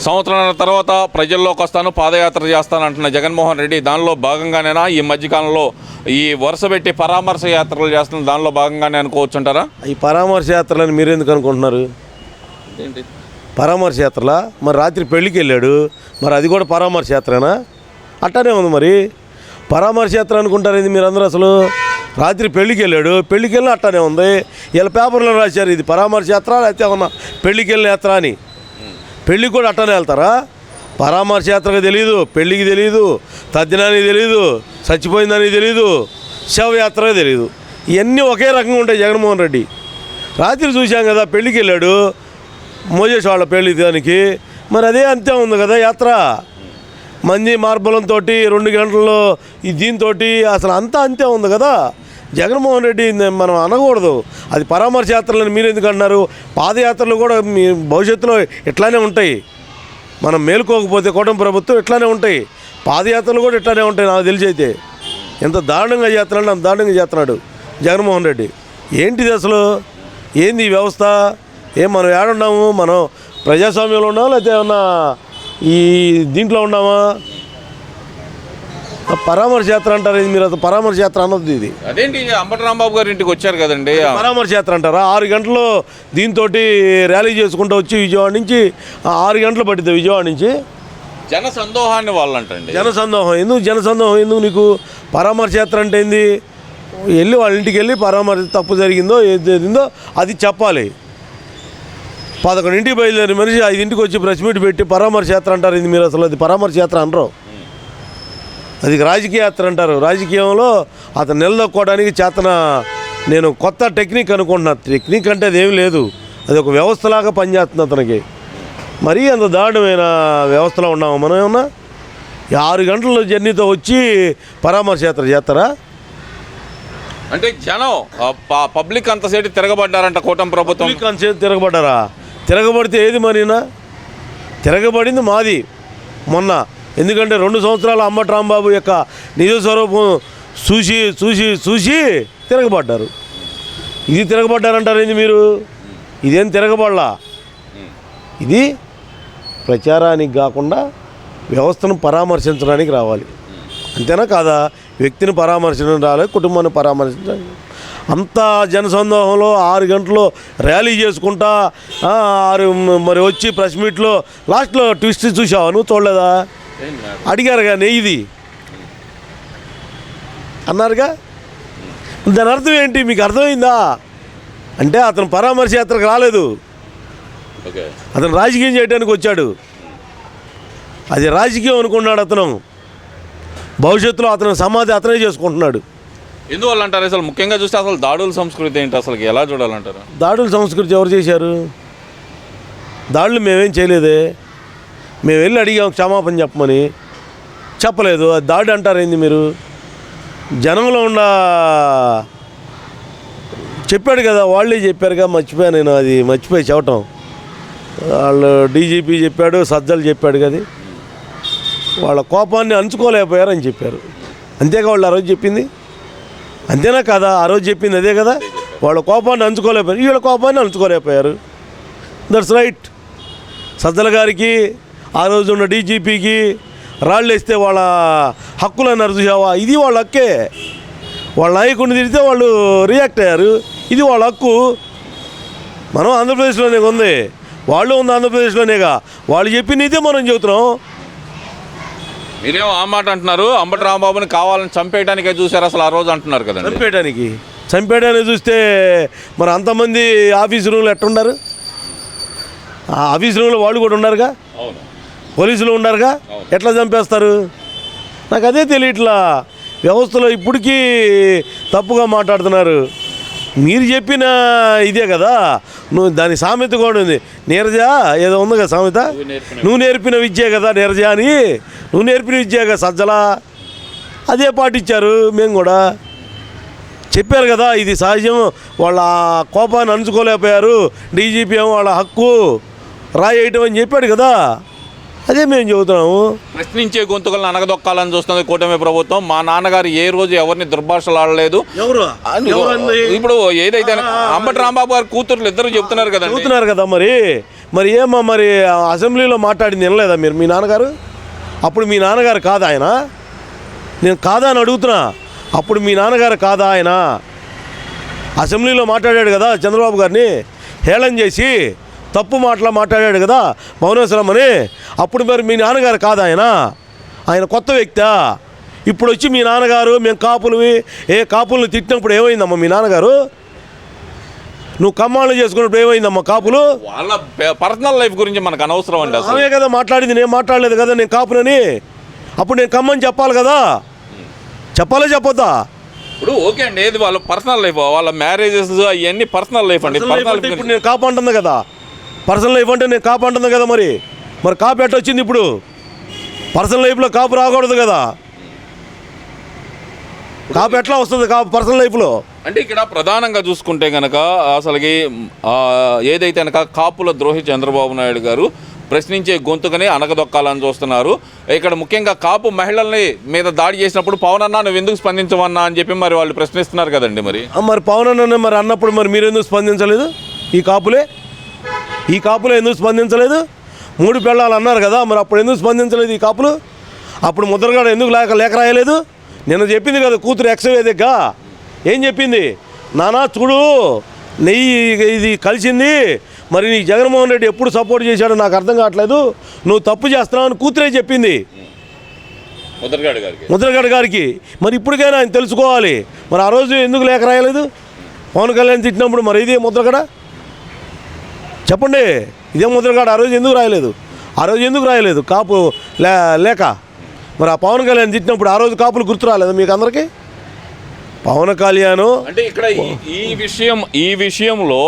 సంవత్సరాల తర్వాత ప్రజల్లోకి వస్తాను, పాదయాత్ర చేస్తాను అంటున్న జగన్మోహన్ రెడ్డి దానిలో భాగంగానేనా ఈ మధ్యకాలంలో ఈ వరుస పెట్టి పరామర్శ యాత్రలు చేస్తున్న దానిలో భాగంగానే అనుకోవచ్చు అంటారా? ఈ పరామర్శ యాత్రలని మీరు ఎందుకు అనుకుంటున్నారు? ఏంటి పరామర్శ యాత్రలా? మరి రాత్రి పెళ్ళికి వెళ్ళాడు, మరి అది కూడా పరామర్శ యాత్రేనా? అట్టానే ఉంది మరి. పరామర్శ యాత్ర అనుకుంటారు ఇది మీరు అందరూ. అసలు రాత్రి పెళ్ళికి వెళ్ళాడు, పెళ్ళికి వెళ్ళిన అట్టానే ఉంది. ఇలా పేపర్లో రాశారు ఇది పరామర్శ యాత్ర లేకపోతే ఏమన్నా పెళ్ళికి వెళ్ళిన యాత్ర అని. పెళ్ళికి కూడా అట్టానే వెళ్తారా? పరామర్శ యాత్రకు తెలియదు, పెళ్ళికి తెలియదు, తద్దినానికి తెలియదు, చచ్చిపోయిందని తెలియదు, శవయాత్రకు తెలియదు. ఇవన్నీ ఒకే రకంగా ఉంటాయి. జగన్మోహన్ రెడ్డి రాత్రి చూశాం కదా, పెళ్ళికి వెళ్ళాడు మోజేష్ వాళ్ళ పెళ్ళి దానికి, మరి అదే అంతే ఉంది కదా యాత్ర. మంది మార్బలంతో 2 గంటల్లో ఈ దీంతో అసలు అంతా అంతే ఉంది కదా. జగన్మోహన్ రెడ్డి మనం అనకూడదు అది పరామర్శ యాత్రలని మీరు ఎందుకు అంటున్నారు? పాదయాత్రలు కూడా మీ భవిష్యత్తులో ఇట్లానే ఉంటాయి. మనం మేలుకోకపోతే కూటమి ప్రభుత్వం ఇట్లానే ఉంటాయి. పాదయాత్రలు కూడా ఇట్లానే ఉంటాయి. నాకు తెలిసి అయితే ఎంత దారుణంగా చేస్తున్నాడు, అంత దారుణంగా చేస్తున్నాడు జగన్మోహన్ రెడ్డి. ఏంటిది అసలు? ఏంది ఈ వ్యవస్థ? మనం ఏడున్నాము? మనం ప్రజాస్వామ్యంలో ఉన్నామా లేకపోతే ఏమన్నా ఈ దీంట్లో ఉన్నామా? పరామర్శ యాత్ర అంటారు ఇది మీరు. అసలు పరామర్శ యాత్ర అన్నది ఇది. అదేంటి అంబటి రాంబాబు గారి ఇంటికి వచ్చారు కదండి, పరామర్శ యాత్ర అంటారా? 6 గంటలు దీంతో ర్యాలీ చేసుకుంటూ వచ్చి విజయవాడ నుంచి 6 గంటలు పట్టింది. విజయవాడ నుంచి జన సందోహాన్ని వాళ్ళంటండి. జనసందోహం ఎందుకు? జనసందోహం ఎందుకు నీకు? పరామర్శ యాత్ర అంటే ఏంది? వెళ్ళి వాళ్ళ ఇంటికి వెళ్ళి పరామర్శ తప్పు జరిగిందో ఏది జరిగిందో అది చెప్పాలి. 11ంటికి బయలుదేరి మనిషి 5ంటికి వచ్చి ప్రెస్ మీట్ పెట్టి పరామర్శ యాత్ర అంటారు ఇది మీరు. అసలు అది పరామర్శ యాత్ర అనరు, అది రాజకీయ యాత్ర అంటారు. రాజకీయంలో అతను నిలదొక్కోవడానికి చేతన నేను కొత్త టెక్నిక్ అనుకుంటున్నా. టెక్నిక్ అంటే అదేం లేదు, అది ఒక వ్యవస్థలాగా పనిచేస్తుంది అతనికి. మరీ అంత దారుణమైన వ్యవస్థలో ఉన్నాము మనం. ఏమన్నా 6 గంటల జర్నీతో వచ్చి పరామర్శ యాత్ర చేస్తారా? అంటే జనం పబ్లిక్ అంతసేపు తిరగబడ్డారంట కూటమి ప్రభుత్వం. పబ్లిక్ అంతసేపు తిరగబడ్డారా? తిరగబడితే ఏది మరినా? తిరగబడింది మాది మొన్న. ఎందుకంటే 2 సంవత్సరాలు అంబటి రాంబాబు యొక్క నిజ స్వరూపం చూసి చూసి చూసి తిరగబడ్డారు. ఇది తిరగబడ్డారంటారు ఏంది మీరు? ఇదేం తిరగబడలా. ఇది ప్రచారానికి కాకుండా వ్యవస్థను పరామర్శించడానికి రావాలి, అంతేనా కాదా? వ్యక్తిని పరామర్శించడం రాలేదు, కుటుంబాన్ని పరామర్శించడం. అంత జనసందోహంలో 6 గంటలు ర్యాలీ చేసుకుంటా మరి వచ్చి ప్రెస్ మీట్లో లాస్ట్లో ట్విస్ట్ చూసావా? నువ్వు చూడలేదా? అడిగారుగా నెయ్యిది అన్నారుగా. దాని అర్థం ఏంటి మీకు అర్థమైందా? అంటే అతను పరామర్శ యాత్రకు రాలేదు, అతను రాజకీయం చేయడానికి వచ్చాడు. అది రాజకీయం అనుకున్నాడు అతను. భవిష్యత్తులో అతను సమాధి అతనే చేసుకుంటున్నాడు. ఎందువల్ల అంటారు? అసలు ముఖ్యంగా చూస్తే అసలు దాడుల సంస్కృతి ఏంటి? అసలు ఎలా చూడాలంటారు? దాడుల సంస్కృతి ఎవరు చేశారు? దాడులు మేమేం చేయలేదే. మేము వెళ్ళి అడిగాం క్షమాపణ చెప్పమని, చెప్పలేదు. అది దాడి అంటారేంది మీరు? జనంలో ఉన్న చెప్పాడు కదా, వాళ్ళే చెప్పారుగా. మర్చిపోయాను నేను, అది మర్చిపోయి చెప్పటం. వాళ్ళు డీజీపీ చెప్పాడు, సజ్జలు చెప్పాడు కదా, వాళ్ళ కోపాన్ని అంచుకోలేకపోయారని చెప్పారు. అంతేగా వాళ్ళు ఆ రోజు చెప్పింది, అంతేనా కదా? ఆ రోజు చెప్పింది అదే కదా. వాళ్ళ కోపాన్ని అంచుకోలేకపోయారు, వీళ్ళ కోపాన్ని అంచుకోలేకపోయారు. That's right. సజ్జల గారికి ఆ రోజు ఉన్న డీజీపీకి రాళ్ళు వేస్తే వాళ్ళ హక్కులు అన్నారు చూసావా? ఇది వాళ్ళ హక్కే. వాళ్ళ నాయకుడిని తిరిగితే వాళ్ళు రియాక్ట్ అయ్యారు, ఇది వాళ్ళ హక్కు. మనం ఆంధ్రప్రదేశ్లోనే ఉంది, వాళ్ళు ఉంది ఆంధ్రప్రదేశ్లోనేగా. వాళ్ళు చెప్పినదే మనం చెబుతున్నాం. మీరేమో ఆ మాట అంటున్నారు, అంబటి రాంబాబుని కావాలని చంపేయడానికే చూశారు అసలు ఆ రోజు అంటున్నారు కదా. చంపేయడానికి చూస్తే మరి అంతమంది ఆఫీస్ రూమ్లు ఎట్లున్నారు? ఆ ఆఫీస్ రూమ్లో వాళ్ళు కూడా ఉన్నారుగా, పోలీసులు ఉన్నారుగా. ఎట్లా చంపేస్తారు? నాకు అదే తెలియట్లా. వ్యవస్థలో ఇప్పటికీ తప్పుగా మాట్లాడుతున్నారు. మీరు చెప్పిన ఇదే కదా, నువ్వు దాని సామెత కూడా ఉంది. నీరజ ఏదో ఉంది కదా సామెత, నువ్వు నేర్పిన విద్యే కదా నీరజ అని. నువ్వు నేర్పిన విద్యే కదా సజ్జలా, అదే పాటించారు. మేము కూడా చెప్పారు కదా, ఇది సహజం. వాళ్ళ కోపాన్ని అంచుకోలేకపోయారు, డీజీపీ ఏమో వాళ్ళ హక్కు రాయేయటం అని చెప్పాడు కదా. అదే మేము చెబుతున్నాము. ప్రశ్నించే గొంతుకలను అనగదొక్కాలని చూస్తుంది కూటమి ప్రభుత్వం. మా నాన్నగారు ఏ రోజు ఎవరిని దుర్భాషలు ఆడలేదు. ఎవరు ఇప్పుడు ఏదైతే అంబటి రాంబాబు గారు కూతుర్లు ఇద్దరు చెప్తున్నారు కదా. చెబుతున్నారు కదా. మరి ఏమో మరి అసెంబ్లీలో మాట్లాడింది వినలేదా మీరు? మీ నాన్నగారు అప్పుడు మీ నాన్నగారు కాదా ఆయన? నేను కాదా అని అడుగుతున్నా. అప్పుడు మీ నాన్నగారు కాదా ఆయన? అసెంబ్లీలో మాట్లాడాడు కదా చంద్రబాబు గారిని హేళన చేసి తప్పు మాట్లాడాడు కదా మౌనేశ్వరం అని. అప్పుడు మరి మీ నాన్నగారు కాదా ఆయన? ఆయన కొత్త వ్యక్తా? ఇప్పుడు వచ్చి మీ నాన్నగారు మేము కాపులవి కాపులను తిట్టినప్పుడు ఏమైందమ్మా మీ నాన్నగారు? నువ్వు కమ్మాళ్ళు చేసుకున్నప్పుడు ఏమైందమ్మా కాపులు? వాళ్ళ పర్సనల్ లైఫ్ గురించి మనకు అనవసరం అండి. అసలు అవే కదా మాట్లాడింది, నేను మాట్లాడలేదు కదా నేను కాపునని. అప్పుడు నేను కమ్మని చెప్పాలి కదా, చెప్పాలా చెప్పొద్దా? ఇప్పుడు ఓకే అండి, ఏది వాళ్ళ పర్సనల్ లైఫ్, వాళ్ళ మ్యారేజెస్ అవన్నీ పర్సనల్ లైఫ్ అండి. ఇప్పుడు నేను కాపు అంటుంది కదా, పర్సనల్ లైఫ్ అంటే నేను కాపు అంటుంది కదా. మరి కాపు ఎట్ట వచ్చింది? ఇప్పుడు పర్సనల్ లైఫ్లో కాపు రాకూడదు కదా. కాపు ఎట్లా వస్తుంది కాపు పర్సనల్ లైఫ్లో? అంటే ఇక్కడ ప్రధానంగా చూసుకుంటే కనుక అసలుకి ఏదైతే కనుక కాపుల ద్రోహి చంద్రబాబు నాయుడు గారు ప్రశ్నించే గొంతుకని అనగదొక్కాలని చూస్తున్నారు. ఇక్కడ ముఖ్యంగా కాపు మహిళల్ని మీద దాడి చేసినప్పుడు పవన్ అన్న నువ్వు ఎందుకు స్పందించవన్నా అని చెప్పి మరి వాళ్ళు ప్రశ్నిస్తున్నారు కదండి. మరి పవన్ అన్న మరి అన్నప్పుడు మరి మీరు ఎందుకు స్పందించలేదు? ఈ కాపులే ఎందుకు స్పందించలేదు? 3 పెళ్ళాలు అన్నారు కదా, మరి అప్పుడు ఎందుకు స్పందించలేదు ఈ కాపులు? అప్పుడు ముద్రగడ ఎందుకు లేఖ రాయలేదు? నిన్న చెప్పింది కదా కూతురు ఎక్సవేదిగా, ఏం చెప్పింది? నానా చూడు నెయ్యి ఇది కలిసింది, మరి నీకు జగన్మోహన్ రెడ్డి ఎప్పుడు సపోర్ట్ చేశాడో నాకు అర్థం కావట్లేదు, నువ్వు తప్పు చేస్తున్నావు అని కూతురే చెప్పింది ముద్రగడ గారికి. మరి ఇప్పటికైనా ఆయన తెలుసుకోవాలి. మరి ఆ రోజు ఎందుకు లేఖ రాయలేదు? పవన్ కళ్యాణ్ తిట్టినప్పుడు మరి ఇదే ముద్రగడ చెప్పండి, ఇదే ముద్రగడ ఆ రోజు ఎందుకు రాయలేదు కాపు లేక? మరి ఆ పవన్ కళ్యాణ్ తిట్టినప్పుడు ఆ రోజు కాపులు గుర్తు రాలేదు మీకు అందరికీ? పవన్ కళ్యాణ్ అంటే ఇక్కడ ఈ విషయంలో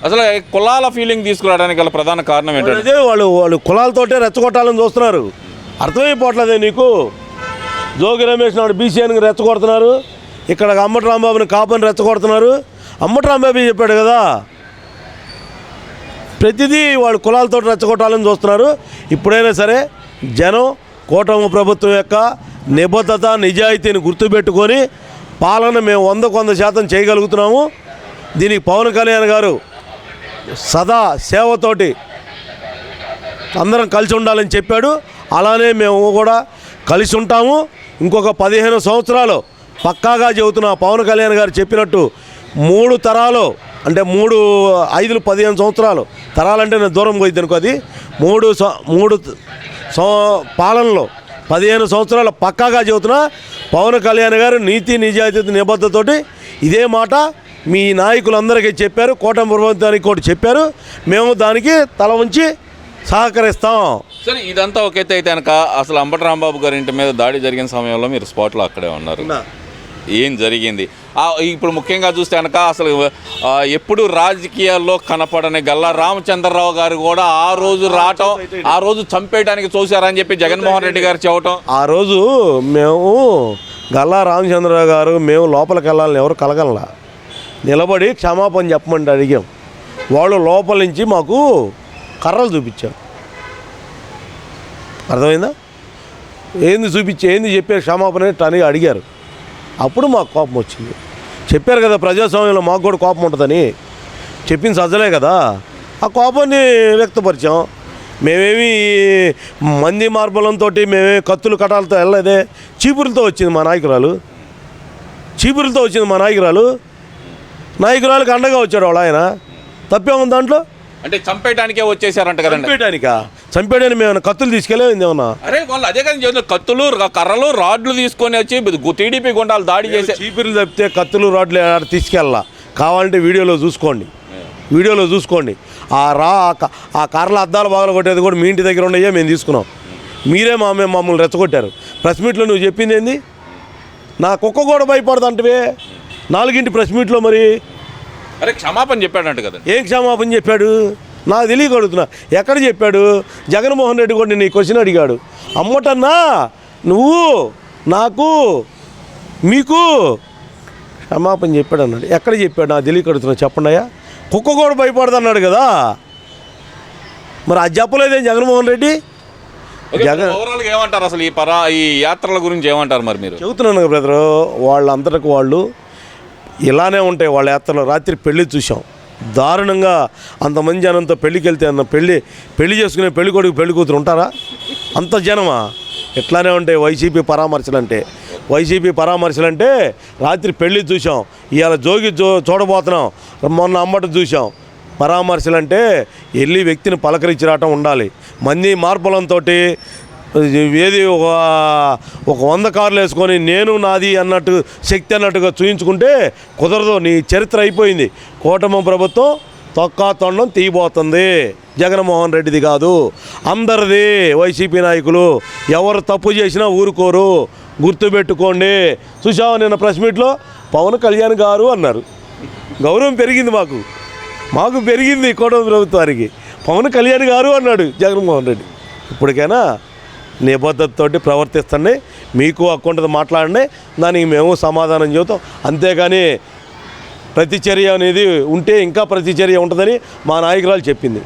అసలు కులాల ఫీలింగ్ తీసుకురావడానికి గల ప్రధాన కారణం ఏంటంటే వాళ్ళు కులాలతోటే రెచ్చగొట్టాలని చూస్తున్నారు. అర్థమైపోవట్లేదే నీకు? జోగి రమేష్ నాడు బీసీఎన్కి రెచ్చగొడుతున్నారు, ఇక్కడ అంబటి రాంబాబుని కాపుని రెచ్చగొడుతున్నారు. అంబటి రాంబాబు చెప్పాడు కదా, ప్రతిదీ వాళ్ళు కులాలతో రెచ్చగొట్టాలని చూస్తున్నారు. ఇప్పుడైనా సరే జనం కూటమి ప్రభుత్వం యొక్క నిబద్ధత నిజాయితీని గుర్తుపెట్టుకొని పాలన మేము 100% చేయగలుగుతున్నాము. దీనికి పవన్ కళ్యాణ్ గారు సదా సేవతోటి అందరం కలిసి ఉండాలని చెప్పాడు. అలానే మేము కూడా కలిసి ఉంటాము. ఇంకొక 15 సంవత్సరాలు పక్కాగా చెబుతున్నా పవన్ కళ్యాణ్ గారు చెప్పినట్టు 3 తరాలు అంటే 5-15 సంవత్సరాలు, తరాలంటే నేను దూరం పోయింది అనుకో, అది 3 పాలనలో 15 సంవత్సరాలు పక్కాగా చెబుతున్నా పవన్ కళ్యాణ్ గారు నీతి నిజాయితీ నిబద్ధతతోటి ఇదే మాట మీ నాయకులందరికీ చెప్పారు, కూటమి ప్రభుత్వానికి కూడా చెప్పారు. మేము దానికి తల ఉంచి సహకరిస్తాం. సరే, ఇదంతా ఒకైతే అయితే కనుక అసలు అంబటి రాంబాబు గారి ఇంటి మీద దాడి జరిగిన సమయంలో మీరు స్పాట్లో అక్కడే ఉన్నారు. ఏం జరిగింది? ఇప్పుడు ముఖ్యంగా చూస్తే కనుక అసలు ఎప్పుడు రాజకీయాల్లో కనపడని గల్లా రామచంద్రరావు గారు కూడా ఆ రోజు రావటం, ఆ రోజు చంపేయడానికి చూశారని చెప్పి జగన్మోహన్ రెడ్డి గారు చెప్పటం. ఆ రోజు మేము గల్లా రామచంద్రరావు గారు మేము లోపలికి వెళ్ళాలని ఎవరు కలగలలా, నిలబడి క్షమాపణ చెప్పమంటే అడిగాం. వాళ్ళు లోపల నుంచి మాకు కర్రలు చూపించారు. అర్థమైందా? ఏంది చెప్పే క్షమాపణ అని అడిగారు. అప్పుడు మాకు కోపం వచ్చింది. చెప్పారు కదా ప్రజాస్వామ్యంలో మాకు కూడా కోపం ఉంటుందని, చెప్పింది సజ్జలే కదా, ఆ కోపాన్ని వ్యక్తపరిచాం. మేమేమి మంది మార్బలంతో మేమేమి కత్తులు కటాలతో వెళ్ళలేదే, చీపురులతో వచ్చింది మా నాయకురాలకు అండగా వచ్చాడు వాళ్ళు. ఆయన తప్పేముంది దాంట్లో? అంటే చంపేయడానికే వచ్చేసారంట కదండి. చంపేయడానికి మేము కత్తులు తీసుకెళ్ళేది ఏమన్నా? అరే వాళ్ళు అదే కదా కత్తులు కర్రలు రాడ్లు తీసుకొని వచ్చి టీడీపీ గుండాలు దాడి చేసి చీపురులు తప్పితే కత్తులు రాడ్లు తీసుకెళ్ళాల. కావాలంటే వీడియోలో చూసుకోండి. ఆ కార్ల అద్దాలు బాగా కొట్టేది కూడా మీ ఇంటి దగ్గర ఉన్నాయే మేము తీసుకున్నాం. మీరే మమ్మల్ని రెచ్చగొట్టారు. ప్రెస్ మీట్లో నువ్వు చెప్పింది ఏంది? నా కుక్క కూడా భయపడదంటే 4 ప్రెస్ మీట్లో మరి అరే క్షమాపణ చెప్పాడంట కదా. ఏం క్షమాపణ చెప్పాడు? నాకు తెలియగలుగుతున్నా. ఎక్కడ చెప్పాడు? జగన్మోహన్ రెడ్డి కూడా నేను ఈ క్వశ్చన్ అడిగాడు. అమ్మటన్నా నువ్వు నాకు మీకు క్షమాపణ చెప్పాడు అన్నాడు. ఎక్కడ చెప్పాడు? నాకు తెలియగలుగుతున్నా. చెప్పండి అయ్యా. కుక్క కూడా భయపడదన్నాడు కదా, మరి అది చెప్పలేదేం జగన్మోహన్ రెడ్డి? ఓవరాల్గా ఏమంటారు అసలు ఈ యాత్రల గురించి ఏమంటారు మరి మీరు? చెబుతున్నాను కదా బ్రదరు, వాళ్ళంతటికి వాళ్ళు ఇలానే ఉంటాయి వాళ్ళ యాత్రలో. రాత్రి పెళ్ళి చూసాం, దారుణంగా అంతమంది జనంతో పెళ్ళికి వెళ్తే అన్న పెళ్లి చేసుకునే పెళ్లి కొడుకు పెళ్లి కూతురు ఉంటారా? అంత జనమా? ఎట్లానే ఉంటాయి వైసీపీ పరామర్శలు అంటే రాత్రి పెళ్ళి చూసాం, ఇవాళ జోగి చూడబోతున్నాం, మొన్న అమ్మటం చూసాం. పరామర్శలు అంటే వెళ్ళి వ్యక్తిని పలకరించి రావటం ఉండాలి. మంది మార్పులంతో ఏది ఒక 100 కార్లు వేసుకొని నేను నాది అన్నట్టు శక్తి అన్నట్టుగా చూయించుకుంటే కుదరదు. నీ చరిత్ర అయిపోయింది. కూటమి ప్రభుత్వం తొక్కా తొండం తీయబోతుంది. జగన్మోహన్ రెడ్డిది కాదు, అందరిది. వైసీపీ నాయకులు ఎవరు తప్పు చేసినా ఊరుకోరు, గుర్తుపెట్టుకోండి. చూసావా నిన్న ప్రెస్ మీట్లో పవన్ కళ్యాణ్ గారు అన్నారు. గౌరవం పెరిగింది, మాకు పెరిగింది. కూటమి ప్రభుత్వానికి పవన్ కళ్యాణ్ గారు అన్నాడు జగన్మోహన్ రెడ్డి. ఇప్పటికైనా నిబద్ధతతోటి ప్రవర్తిస్తండి. మీకు అక్కుంటుంది మాట్లాడండి, దానికి మేము సమాధానం చెబుతాం. అంతేగాని ప్రతిచర్య అనేది ఉంటే ఇంకా ప్రతిచర్య ఉంటుందని మా నాయకురాలు చెప్పింది.